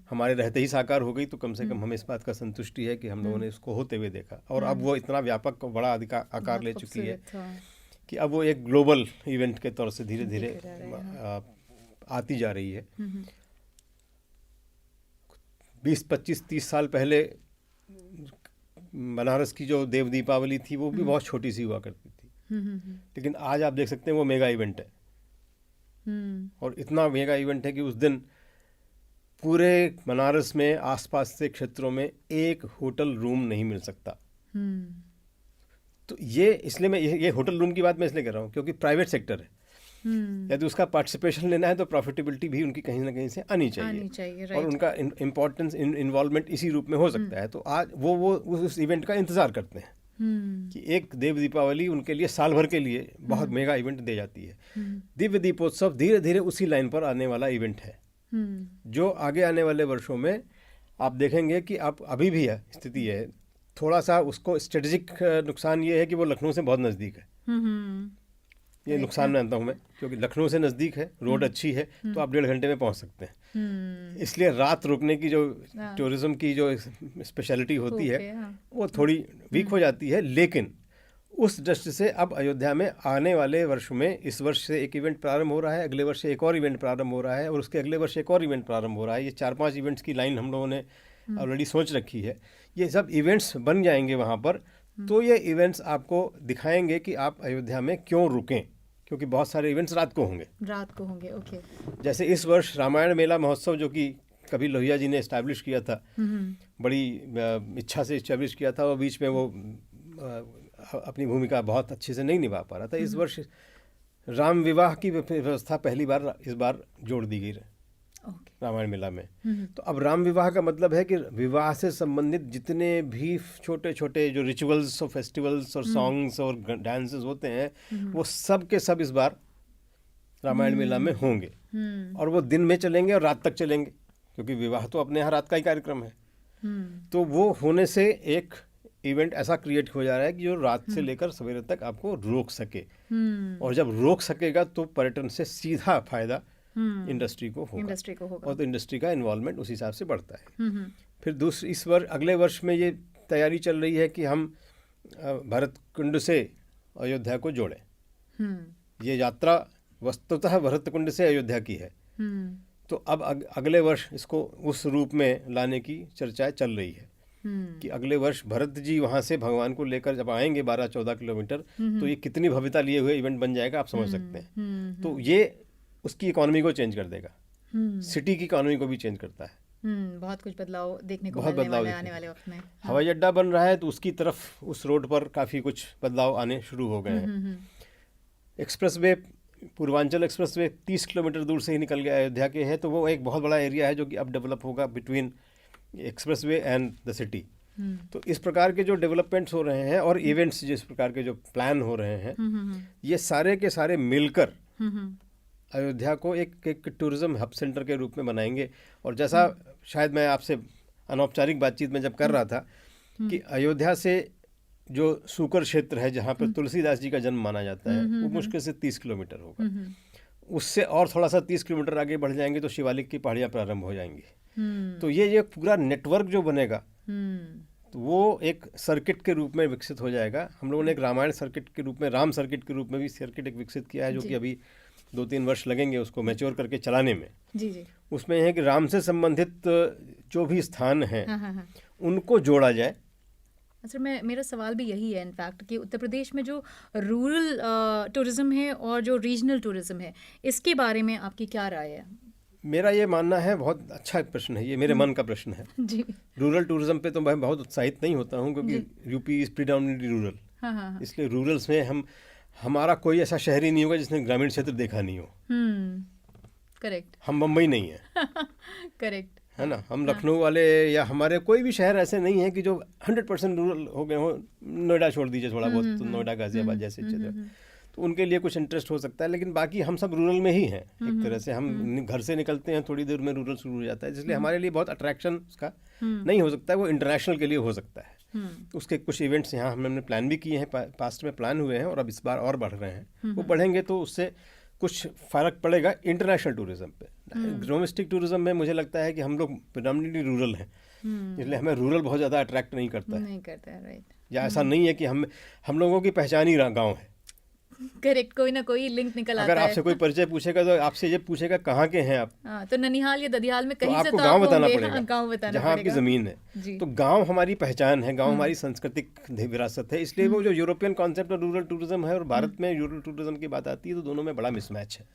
हमारे रहते ही साकार हो गई, तो कम से कम हमें इस बात का संतुष्टि है कि हम लोगों ने इसको होते हुए देखा। और अब वो इतना व्यापक बड़ा आकार ले चुकी है कि अब वो एक ग्लोबल इवेंट के तौर से धीरे धीरे आती जा रही है। 20, 25, 30 साल पहले बनारस की जो देव दीपावली थी वो भी बहुत छोटी सी हुआ करती थी, लेकिन आज आप देख सकते हैं वो मेगा इवेंट है। और इतना मेगा इवेंट है कि उस दिन पूरे बनारस में आसपास के क्षेत्रों में एक होटल रूम नहीं मिल सकता। तो ये इसलिए मैं ये होटल रूम की बात मैं इसलिए कर रहा हूँ क्योंकि प्राइवेट सेक्टर है। यदि उसका पार्टिसिपेशन लेना है तो प्रॉफिटेबिलिटी भी उनकी कहीं ना कहीं से आनी चाहिए, और उनका इम्पोर्टेंस इन्वॉल्वमेंट इसी रूप में हो सकता है। तो आज वो उस इवेंट का इंतजार करते हैं कि एक देव दीपावली उनके लिए साल भर के लिए बहुत मेगा इवेंट दे जाती है। दिव्य दीपोत्सव धीरे धीरे उसी लाइन पर आने वाला इवेंट है, जो आगे आने वाले वर्षों में आप देखेंगे कि आप अभी भी है स्थिति है थोड़ा सा उसको स्ट्रेटेजिक नुकसान ये है कि वो लखनऊ से बहुत नज़दीक है। ये नुकसान मानता हूँ मैं, क्योंकि लखनऊ से नज़दीक है, रोड अच्छी है, तो आप 1.5 घंटे में पहुँच सकते हैं। इसलिए रात रुकने की जो टूरिज्म की जो स्पेशलिटी होती है वो थोड़ी वीक हो जाती है। लेकिन उस दृष्टि से अब अयोध्या में आने वाले वर्ष में, इस वर्ष से एक इवेंट प्रारंभ हो रहा है, अगले वर्ष से एक और इवेंट प्रारंभ हो रहा है, और उसके अगले वर्ष एक और इवेंट प्रारंभ हो रहा है। ये 4-5 इवेंट्स की लाइन हम लोगों ने ऑलरेडी सोच रखी है। ये सब इवेंट्स बन जाएंगे वहाँ पर, तो ये इवेंट्स आपको दिखाएंगे कि आप अयोध्या में क्यों रुकें, क्योंकि बहुत सारे इवेंट्स रात को होंगे। ओके। जैसे इस वर्ष रामायण मेला महोत्सव जो कि कभी लोहिया जी ने एस्टैब्लिश किया था, बड़ी इच्छा से एस्टैब्लिश किया था, और बीच में वो अपनी भूमिका बहुत अच्छे से नहीं निभा पा रहा था। इस वर्ष राम विवाह की व्यवस्था पहली बार इस बार जोड़ दी गई रामायण मेला में। तो अब राम विवाह का मतलब है कि विवाह से संबंधित जितने भी छोटे छोटे जो रिचुअल्स और फेस्टिवल्स और सॉन्ग्स और डांसेस होते हैं वो सब के सब इस बार रामायण मेला में होंगे, और वो दिन में चलेंगे और रात तक चलेंगे, क्योंकि विवाह तो अपने यहाँ रात का ही कार्यक्रम है। तो वो होने से एक इवेंट ऐसा क्रिएट हो जा रहा है कि जो रात से लेकर सवेरे तक आपको रोक सके, और जब रोक सकेगा तो पर्यटन से सीधा फायदा इंडस्ट्री को होगा, और तो इंडस्ट्री का इन्वॉल्वमेंट उस हिसाब से बढ़ता है। फिर अगले वर्ष में ये तैयारी चल रही है कि हम भरत कुंड से अयोध्या को जोड़ें। ये यात्रा वस्तुतः भरत कुंड से अयोध्या की है, तो अब अगले वर्ष इसको उस रूप में लाने की चर्चाएं चल रही है कि अगले वर्ष भरत जी वहाँ से भगवान को लेकर जब आएंगे 12-14 किलोमीटर, तो ये कितनी भव्यता लिए हुए इवेंट बन जाएगा, आप समझ सकते हैं। तो ये उसकी इकोनॉमी को चेंज कर देगा, सिटी की इकोनॉमी को भी चेंज करता है। बहुत कुछ बदलाव देखने को बहुत मिलने वाला है आने वाले वक्त में। हवाई अड्डा बन रहा है तो उसकी तरफ उस रोड पर काफ़ी कुछ बदलाव आने शुरू हो गए हैं। एक्सप्रेसवे, पूर्वांचल एक्सप्रेसवे 30 किलोमीटर दूर से ही निकल गया अयोध्या के है, तो वो एक बहुत बड़ा एरिया है जो कि अब डेवलप होगा between expressway and the city. तो इस प्रकार के जो डेवलपमेंट्स हो रहे हैं और इवेंट्स जिस प्रकार के जो प्लान हो रहे हैं, ये सारे के सारे मिलकर अयोध्या को एक टूरिज्म हब सेंटर के रूप में बनाएंगे। और जैसा शायद मैं आपसे अनौपचारिक बातचीत में जब कर रहा था कि अयोध्या से जो सूकर क्षेत्र है जहाँ पर तुलसीदास जी का जन्म माना जाता है, वो मुश्किल से 30 किलोमीटर होगा। उससे और थोड़ा सा 30 किलोमीटर आगे बढ़ जाएंगे तो शिवालिक की पहाड़ियाँ प्रारंभ हो जाएंगी। तो ये पूरा नेटवर्क जो बनेगा तो वो एक सर्किट के रूप में विकसित हो जाएगा। हम लोगों ने एक रामायण सर्किट के रूप में, राम सर्किट के रूप में भी सर्किट एक विकसित किया है, जो कि अभी 2-3 वर्ष लगेंगे उसको मैच्योर करके चलाने में। जी। उसमें है कि राम से संबंधित जो भी स्थान हैं उनको जोड़ा जाए। अच्छा, मेरा सवाल भी यही है इनफैक्ट कि उत्तर प्रदेश में जो रूरल टूरिज्म है और जो रीजनल टूरिज्म है, इसके बारे में आपकी क्या राय है? मेरा ये मानना है, बहुत अच्छा प्रश्न है ये, मेरे मन का प्रश्न है जी। रूरल टूरिज्म पे तो मैं बहुत उत्साहित नहीं होता हूँ, क्योंकि यूपी इज प्रीडोमिनेटली रूरल। इसलिए रूरल्स में हमारा कोई ऐसा शहरी नहीं होगा जिसने ग्रामीण क्षेत्र देखा नहीं हो। करेक्ट। हम मुंबई नहीं है। करेक्ट है ना, हम लखनऊ वाले या हमारे कोई भी शहर ऐसे नहीं है कि जो 100% रूरल हो गए हो। नोएडा छोड़ दीजिए थोड़ा बहुत, तो नोएडा गाजियाबाद जैसे क्षेत्र, तो उनके लिए कुछ इंटरेस्ट हो सकता है, लेकिन बाकी हम सब रूरल में ही हैं एक तरह से। हम घर से निकलते हैं, थोड़ी देर में रूरल शुरू हो जाता है, इसलिए हमारे लिए बहुत अट्रैक्शन उसका नहीं हो सकता है। वो इंटरनेशनल के लिए हो सकता है। उसके कुछ इवेंट्स यहाँ हमने प्लान भी किए हैं, पास्ट में प्लान हुए हैं, और अब इस बार और बढ़ रहे हैं। वो बढ़ेंगे तो उससे कुछ फ़र्क पड़ेगा इंटरनेशनल टूरिज्म पे। डोमेस्टिक टूरिज्म में मुझे लगता है कि हम लोग प्रेडोमिनेटली रूरल हैं, इसलिए हमें रूरल बहुत ज़्यादा अट्रैक्ट नहीं करता है। राइट। या ऐसा नहीं है कि हम लोगों की पहचान ही गाँव है। करेक्ट, कोई ना कोई लिंक निकल अगर आता है। आपसे कोई परिचय पूछेगा तो आपसे ये पूछेगा कहाँ के हैं आप, हाँ, तो ननिहाल या ददियाल में तो कहीं से आपको तो गांव आप बताना होंगे। पड़ेगा, हाँ, गांव बताना जहाँ आपकी पड़ेगा ज़मीन है। जी। तो गांव हमारी पहचान है, गांव हमारी सांस्कृतिक विरासत है। इसलिए वो जो यूरोपियन कॉन्सेप्ट और रूरल टूरिज्म है और भारत में रूरल टूरिज्म की बात आती है, तो दोनों में बड़ा मिसमैच है।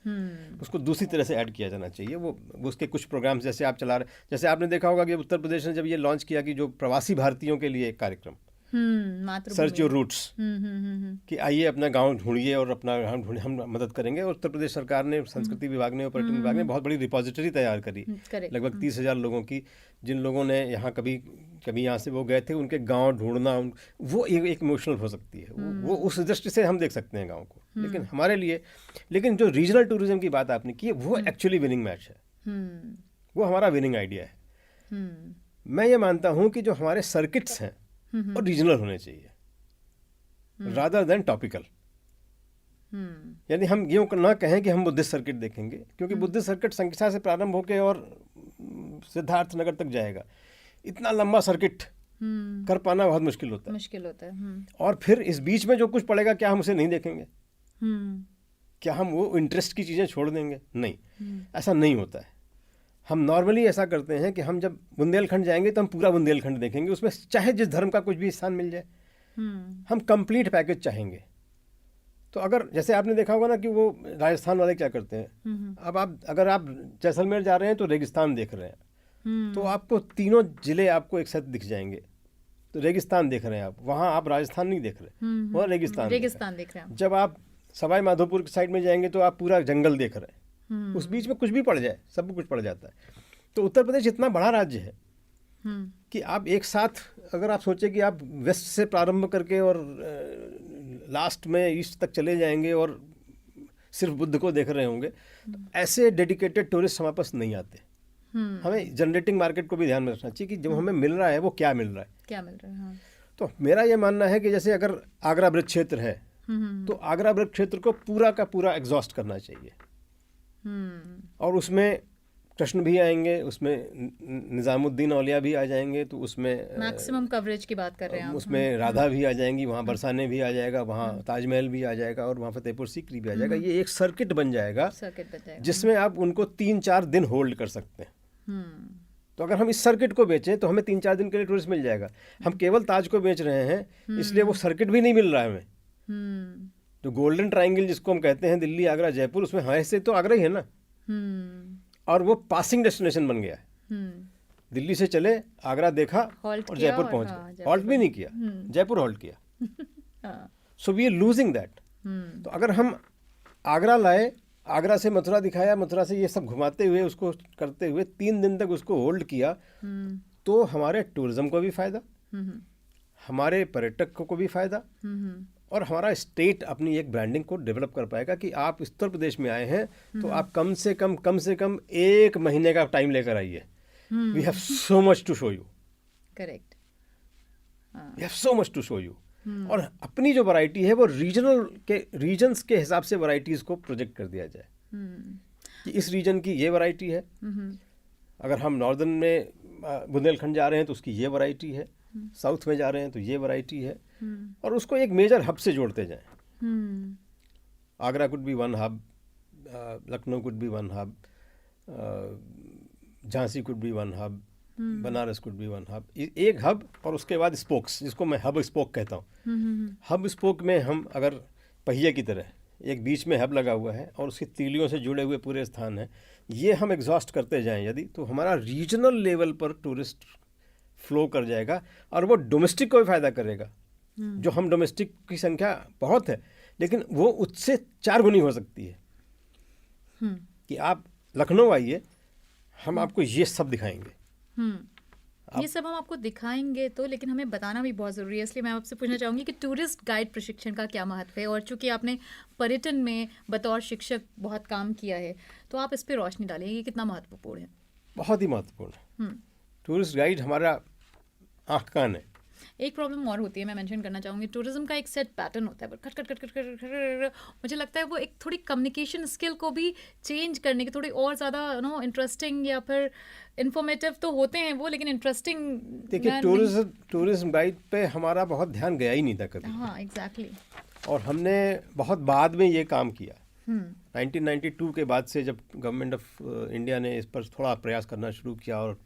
उसको दूसरी तरह से ऐड किया जाना चाहिए। वो उसके कुछ प्रोग्राम्स जैसे आप चला रहे, जैसे आपने देखा होगा कि उत्तर प्रदेश ने जब ये लॉन्च किया कि जो प्रवासी भारतीयों के लिए एक कार्यक्रम सर्च योर रूट्स, कि आइए अपना गांव ढूंढिए और अपना हम मदद करेंगे। और उत्तर प्रदेश सरकार ने, संस्कृति विभाग ने और पर्यटन विभाग ने बहुत बड़ी रिपोजिटरी तैयार करी, लगभग 30,000 लोगों की, जिन लोगों ने यहाँ कभी यहाँ से वो गए थे, उनके गांव ढूंढना, वो एक इमोशनल हो सकती है। वो उस दृष्टि से हम देख सकते हैं गाँव को। लेकिन हमारे लिए, लेकिन जो रीजनल टूरिज्म की बात आपने की, वो एक्चुअली विनिंग मैच है, वो हमारा विनिंग आइडिया है। मैं ये मानता हूँ कि जो हमारे सर्किट्स हैं और रीजनल होने चाहिए रादर देन टॉपिकल। यानी हम यूँ ना कहें कि हम बुद्धिस्ट सर्किट देखेंगे, क्योंकि बुद्धिस्ट सर्किट संख्या से प्रारंभ होकर और सिद्धार्थ नगर तक जाएगा। इतना लंबा सर्किट कर पाना बहुत मुश्किल होता है। और फिर इस बीच में जो कुछ पड़ेगा, क्या हम उसे नहीं देखेंगे? क्या हम वो इंटरेस्ट की चीज़ें छोड़ देंगे? नहीं, ऐसा नहीं होता है। हम नॉर्मली ऐसा करते हैं कि हम जब बुंदेलखंड जाएंगे तो हम पूरा बुंदेलखंड देखेंगे, उसमें चाहे जिस धर्म का कुछ भी स्थान मिल जाए। हम कंप्लीट पैकेज चाहेंगे। तो अगर जैसे आपने देखा होगा ना कि वो राजस्थान वाले क्या करते हैं, अब अगर आप जैसलमेर जा रहे हैं तो रेगिस्तान देख रहे हैं, तो आपको तीनों जिले आपको एक साथ दिख जाएंगे। तो रेगिस्तान देख रहे हैं आप, वहाँ आप राजस्थान नहीं देख रहे, वहाँ रेगिस्तान देख रहे हैं। जब आप सवाई माधोपुर की साइड में जाएंगे तो आप पूरा जंगल देख रहे हैं। उस बीच में कुछ भी पड़ जाए, सब कुछ पड़ जाता है। तो उत्तर प्रदेश इतना बड़ा राज्य है कि आप एक साथ, अगर आप सोचें कि आप वेस्ट से प्रारंभ करके और लास्ट में ईस्ट तक चले जाएंगे और सिर्फ बुद्ध को देख रहे होंगे, तो ऐसे डेडिकेटेड टूरिस्ट हमारे पास नहीं आते। हमें जनरेटिंग मार्केट को भी ध्यान में रखना चाहिए कि जो हमें मिल रहा है वो क्या मिल रहा है। हाँ। तो मेरा ये मानना है कि जैसे अगर आगरा ब्रिज क्षेत्र है, तो आगरा ब्रिज क्षेत्र को पूरा का पूरा एग्जॉस्ट करना चाहिए। और उसमें कृष्ण भी आएंगे, उसमें निज़ामुद्दीन औलिया भी आ जाएंगे, तो उसमें मैक्सिमम कवरेज की बात कर रहे हैं आप। उसमें राधा भी आ जाएंगी, वहाँ बरसाने भी आ जाएगा, वहाँ ताजमहल भी आ जाएगा और वहाँ फतेहपुर सीकरी भी आ जाएगा। ये एक सर्किट बन जाएगा जिसमें आप उनको 3-4 दिन होल्ड कर सकते हैं। तो अगर हम इस सर्किट को बेचें तो हमें 3-4 दिन के लिए टूरिस्ट मिल जाएगा। हम केवल ताज को बेच रहे हैं, इसलिए वो सर्किट भी नहीं मिल रहा है हमें। जो गोल्डन ट्रायंगल जिसको हम कहते हैं, दिल्ली आगरा जयपुर, उसमें हाँ से तो आगरा ही है ना, और वो पासिंग डेस्टिनेशन बन गया है। दिल्ली से चले, आगरा देखा और जयपुर पहुंच गए, हॉल्ट भी नहीं किया, जयपुर हॉल्ट किया। So we are losing that. तो अगर हम आगरा लाए, आगरा से मथुरा दिखाया, मथुरा से ये सब घुमाते हुए, उसको करते हुए 3 दिन तक उसको होल्ड किया, तो हमारे टूरिज्म को भी फायदा, हमारे पर्यटक को भी फायदा, और हमारा स्टेट अपनी एक ब्रांडिंग को डेवलप कर पाएगा कि आप उत्तर प्रदेश में आए हैं तो आप कम से कम 1 महीने का टाइम लेकर आइए। We have so much to show you. Correct, we have so much to show you. और अपनी जो वैरायटी है वो रीजन्स के हिसाब से वैरायटीज को प्रोजेक्ट कर दिया जाए कि इस रीजन की ये वैरायटी है। अगर हम नॉर्दर्न में बुंदेलखंड जा रहे हैं तो उसकी ये वैरायटी है, साउथ में जा रहे हैं तो ये वैरायटी है, और उसको एक मेजर हब से जोड़ते जाएं। Agra could be one hub, Lucknow could be one hub, Jhansi could be one hub, Banaras could be one hub, एक हब, और उसके बाद स्पोक्स, जिसको मैं हब स्पोक कहता हूँ। हब स्पोक में हम अगर पहिए की तरह एक बीच में हब लगा हुआ है और उसकी तीलियों से जुड़े हुए पूरे स्थान हैं, ये हम एग्जॉस्ट करते जाएं यदि, तो हमारा रीजनल लेवल पर टूरिस्ट फ्लो कर जाएगा और वो डोमेस्टिक को भी फायदा करेगा। जो हम डोमेस्टिक की संख्या बहुत है, लेकिन वो उससे 4 गुनी हो सकती है कि आप लखनऊ आइए, हम आपको ये सब दिखाएंगे। ये सब हम आपको दिखाएंगे तो, लेकिन हमें बताना भी बहुत ज़रूरी है। इसलिए मैं आपसे पूछना चाहूँगी कि टूरिस्ट गाइड प्रशिक्षण का क्या महत्व है, और चूंकि आपने पर्यटन में बतौर शिक्षक बहुत काम किया है, तो आप इस पर रोशनी डालिए, ये कितना महत्वपूर्ण है। बहुत ही महत्वपूर्ण है। टूरिस्ट गाइड हमारा आँख कान है। एक प्रॉब्लम और होती है, मैं मेंशन करना चाहूँगी, टूरिज्म का एक सेट पैटर्न होता है, पर खट खट खट खट खट खट, मुझे लगता है वो एक थोड़ी कम्युनिकेशन स्किल को भी चेंज करने की, थोड़ी और ज़्यादा इंटरेस्टिंग या फिर इन्फॉर्मेटिव तो होते हैं वो, लेकिन इंटरेस्टिंग। देखिए, टूरिज्म गाइड पे हमारा बहुत ध्यान गया ही नहीं था कभी। हाँ, एग्जैक्टली। और हमने बहुत बाद में ये काम किया। 1992 के बाद से जब गवर्नमेंट ऑफ इंडिया ने इस पर थोड़ा प्रयास करना शुरू किया और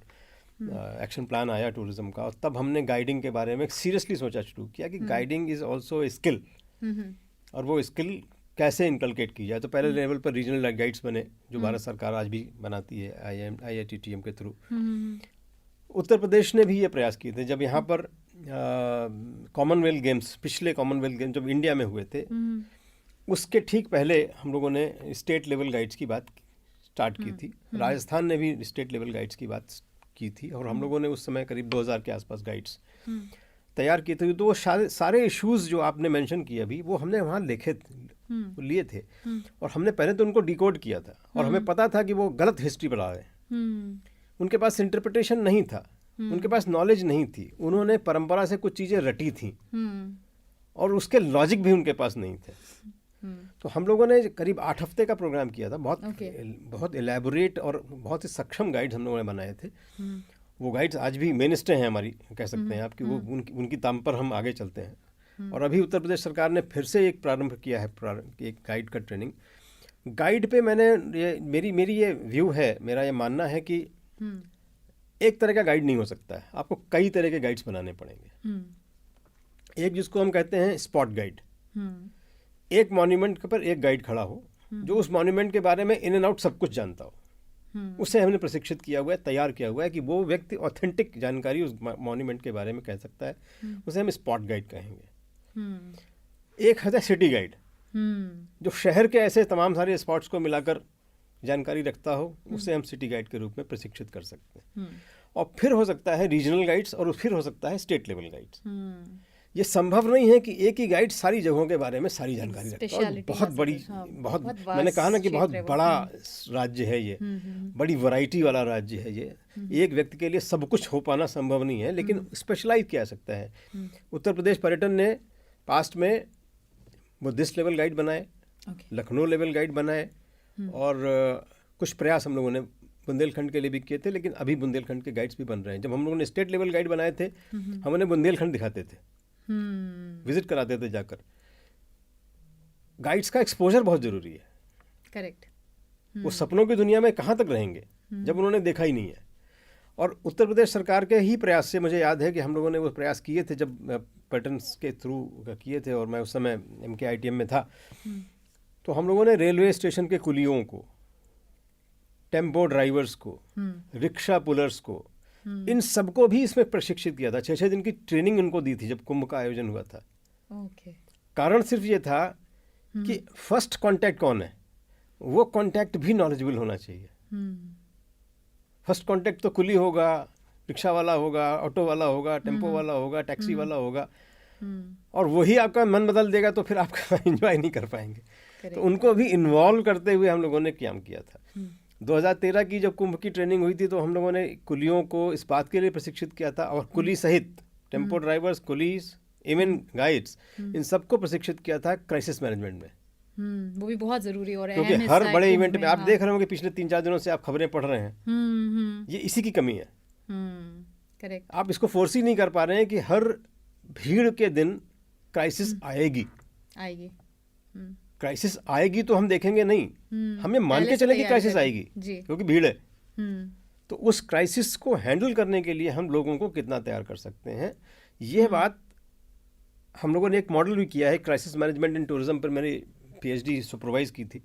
एक्शन प्लान आया टूरिज्म का, और तब हमने गाइडिंग के बारे में सीरियसली सोचा शुरू किया कि guiding is also a skill, और वो स्किल कैसे इनकलकेट की जाए। तो पहले लेवल पर रीजनल गाइड्स बने, जो भारत सरकार आज भी बनाती है IITTM के थ्रू। उत्तर प्रदेश ने भी ये प्रयास किए थे जब यहाँ पर कॉमनवेल्थ गेम्स, पिछले कॉमनवेल्थ गेम्स जब इंडिया में हुए थे, उसके ठीक पहले हम लोगों ने स्टेट लेवल गाइड्स की बात स्टार्ट की थी। राजस्थान ने भी स्टेट लेवल गाइड्स की बात की थी, और हम लोगों ने उस समय करीब 2000 के आसपास गाइड्स तैयार किए थे। तो वो सारे इश्यूज जो आपने मेंशन किए अभी, वो हमने वहाँ लिए थे, और हमने पहले तो उनको डिकोड किया था, और हमें पता था कि वो गलत हिस्ट्री बता रहे हैं। उनके पास इंटरप्रिटेशन नहीं था, उनके पास नॉलेज नहीं थी, उन्होंने परंपरा से कुछ चीज़ें रटी थी, और उसके लॉजिक भी उनके पास नहीं थे। तो हम लोगों ने करीब 8 हफ्ते का प्रोग्राम किया था। बहुत एलैबोरेट और बहुत ही सक्षम गाइड्स हम लोगों ने बनाए थे। वो गाइड्स आज भी मेनस्टे हैं हमारी, कह सकते हैं आप कि वो उनकी दम पर हम आगे चलते हैं। और अभी उत्तर प्रदेश सरकार ने फिर से एक प्रारंभ किया है एक गाइड का ट्रेनिंग। गाइड पे मेरी ये व्यू है, मेरा ये मानना है कि एक तरह का गाइड नहीं हो सकता है, आपको कई तरह के गाइड्स बनाने पड़ेंगे। एक जिसको हम कहते हैं स्पॉट गाइड, एक मॉन्यूमेंट पर एक गाइड खड़ा हो जो उस मॉन्यूमेंट के बारे में इन एंड आउट सब कुछ जानता हो। उसे हमने प्रशिक्षित किया हुआ है, तैयार किया हुआ है कि वो व्यक्ति ऑथेंटिक जानकारी उस मॉन्यूमेंट के बारे में कह सकता है। उसे हम स्पॉट गाइड कहेंगे। एक है सिटी गाइड, जो शहर के ऐसे तमाम सारे स्पॉट्स को मिलाकर जानकारी रखता हो, उसे हम सिटी गाइड के रूप में प्रशिक्षित कर सकते हैं। और फिर हो सकता है रीजनल गाइड्स, और फिर हो सकता है स्टेट लेवल गाइड्स। ये संभव नहीं है कि एक ही गाइड सारी जगहों के बारे में सारी जानकारी रखता है। बहुत बड़ी, बहुत मैंने कहा ना कि बहुत बड़ा राज्य है ये, बड़ी वैरायटी वाला राज्य है ये। एक व्यक्ति के लिए सब कुछ हो पाना संभव नहीं है, लेकिन स्पेशलाइज किया जा सकता है। उत्तर प्रदेश पर्यटन ने पास्ट में बुद्धिस्ट लेवल गाइड बनाए, लखनऊ लेवल गाइड बनाए, और कुछ प्रयास हम लोगों ने बुंदेलखंड के लिए भी किए थे, लेकिन अभी बुंदेलखंड के गाइड्स भी बन रहे हैं। जब हम लोगों ने स्टेट लेवल गाइड बनाए थे, हम उन्हें बुंदेलखंड दिखाते थे, विजिट कराते थे जाकर। गाइड्स का एक्सपोजर बहुत जरूरी है। करेक्ट। वो सपनों की दुनिया में कहाँ तक रहेंगे जब उन्होंने देखा ही नहीं है। और उत्तर प्रदेश सरकार के ही प्रयास से मुझे याद है कि हम लोगों ने वो प्रयास किए थे जब पर्यटन के थ्रू किए थे, और मैं उस समय MKITM में था। तो हम लोगों ने रेलवे स्टेशन के कुलियों को, टेम्पो ड्राइवर्स को, रिक्शा पुलर्स को, इन सबको भी इसमें प्रशिक्षित किया था। 6-6 दिन की ट्रेनिंग उनको दी थी जब कुंभ का आयोजन हुआ था। कारण सिर्फ ये था कि फर्स्ट कांटेक्ट कौन है, वो कांटेक्ट भी नॉलेजेबल होना चाहिए। फर्स्ट कांटेक्ट तो कुली होगा, रिक्शा वाला होगा, ऑटो वाला होगा, टेम्पो वाला होगा, टैक्सी वाला होगा, और वही आपका मन बदल देगा, तो फिर आपका एंजॉय नहीं कर पाएंगे। तो उनको भी इन्वॉल्व करते हुए हम लोगों ने काम किया था। 2013 की जब कुंभ की ट्रेनिंग हुई थी, तो हम लोगों ने कुलियों को इस बात के लिए प्रशिक्षित किया था, और कुली सहित tempo drivers, coolies, even guides, इन सबको प्रशिक्षित किया था क्राइसिस मैनेजमेंट में। वो भी बहुत जरूरी है, और क्योंकि हर बड़े इवेंट में आप देख रहे हो कि पिछले 3-4 दिनों से आप खबरें पढ़ रहे हैं, ये इसी की कमी है। करेक्ट। आप इसको फोर्स ही नहीं कर पा रहे हैं कि हर भीड़ के दिन क्राइसिस आएगी। क्राइसिस आएगी तो हम देखेंगे नहीं, हमें मान के चले कि क्राइसिस आएगी, क्योंकि भीड़ है। तो उस क्राइसिस को हैंडल करने के लिए हम लोगों को कितना तैयार कर सकते हैं, ये बात हम लोगों ने एक मॉडल भी किया है। क्राइसिस मैनेजमेंट इन टूरिज्म पर मैंने PhD सुपरवाइज की थी।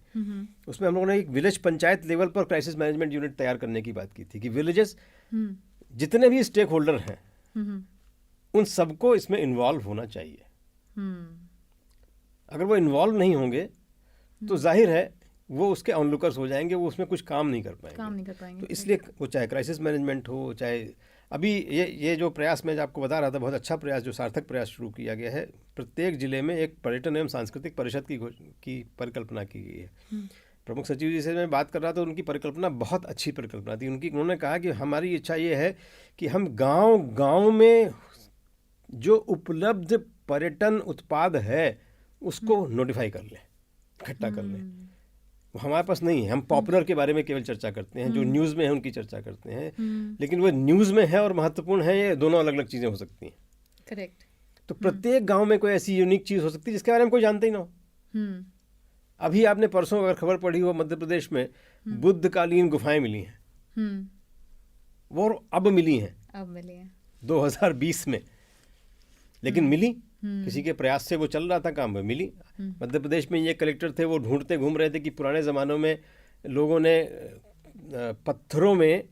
उसमें हम लोगों ने एक विलेज पंचायत लेवल पर क्राइसिस मैनेजमेंट यूनिट तैयार करने की बात की थी कि विलेजेस जितने भी स्टेक होल्डर हैं, उन सबको इसमें इन्वॉल्व होना चाहिए। अगर वो इन्वॉल्व नहीं होंगे तो जाहिर है वो उसके ऑनलुकर्स हो जाएंगे, वो उसमें कुछ काम नहीं कर पाएंगे। तो इसलिए वो चाहे क्राइसिस मैनेजमेंट हो, चाहे अभी ये जो प्रयास मैं आपको बता रहा था, बहुत अच्छा प्रयास, जो सार्थक प्रयास शुरू किया गया है। प्रत्येक जिले में एक पर्यटन एवं सांस्कृतिक परिषद की परिकल्पना की गई है। प्रमुख सचिव जी से मैं बात कर रहा था, उनकी परिकल्पना बहुत अच्छी परिकल्पना थी उन्होंने कहा कि हमारी इच्छा ये है कि हम गांव में जो उपलब्ध पर्यटन उत्पाद है उसको नोटिफाई कर लें, इकट्ठा कर लें। हमारे पास नहीं है, हम पॉपुलर के बारे में केवल चर्चा करते हैं, जो न्यूज़ में है उनकी चर्चा करते हैं, लेकिन वो न्यूज़ में है और महत्वपूर्ण है, ये दोनों अलग अलग चीज़ें हो सकती हैं। करेक्ट। तो प्रत्येक गांव में कोई ऐसी यूनिक चीज़ हो सकती है जिसके बारे में कोई जानता ही ना हो। हम्म अभी आपने परसों अगर खबर पढ़ी हो, मध्य प्रदेश में बुद्धकालीन गुफाएं मिली हैं, हम्म वो अब मिली हैं अब मिले हैं 2020 में, लेकिन मिली किसी के प्रयास से, वो चल रहा था काम, में मिली। मध्य प्रदेश में ये कलेक्टर थे, वो ढूंढते घूम रहे थे कि पुराने ज़मानों में लोगों ने पत्थरों में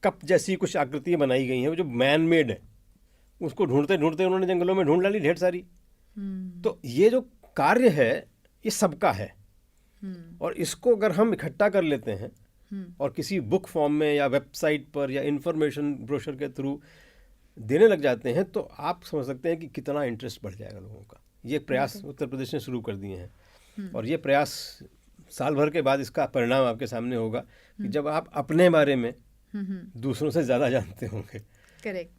कप जैसी कुछ आकृतियाँ बनाई गई हैं, वो जो मैन मेड है, उसको ढूंढते ढूंढते उन्होंने जंगलों में ढूंढ डाली ढेर सारी। तो ये जो कार्य है ये सबका है, और इसको अगर हम इकट्ठा कर लेते हैं और किसी बुक फॉर्म में या वेबसाइट पर या इंफॉर्मेशन ब्रोशर के थ्रू देने लग जाते हैं, तो आप समझ सकते हैं कि कितना इंटरेस्ट बढ़ जाएगा लोगों का। ये प्रयास उत्तर प्रदेश ने शुरू कर दिए हैं, और ये प्रयास साल भर के बाद इसका परिणाम आपके सामने होगा कि जब आप अपने बारे में दूसरों से ज़्यादा जानते होंगे। करेक्ट।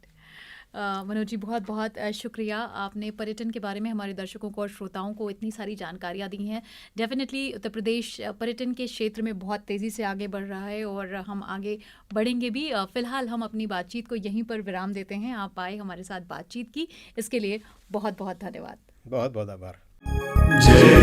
मनोज जी, बहुत बहुत शुक्रिया, आपने पर्यटन के बारे में हमारे दर्शकों को और श्रोताओं को इतनी सारी जानकारियाँ दी हैं। डेफिनेटली उत्तर प्रदेश पर्यटन के क्षेत्र में बहुत तेज़ी से आगे बढ़ रहा है और हम आगे बढ़ेंगे भी। फ़िलहाल हम अपनी बातचीत को यहीं पर विराम देते हैं। आप आए, हमारे साथ बातचीत की, इसके लिए बहुत बहुत धन्यवाद। बहुत बहुत आभार। जय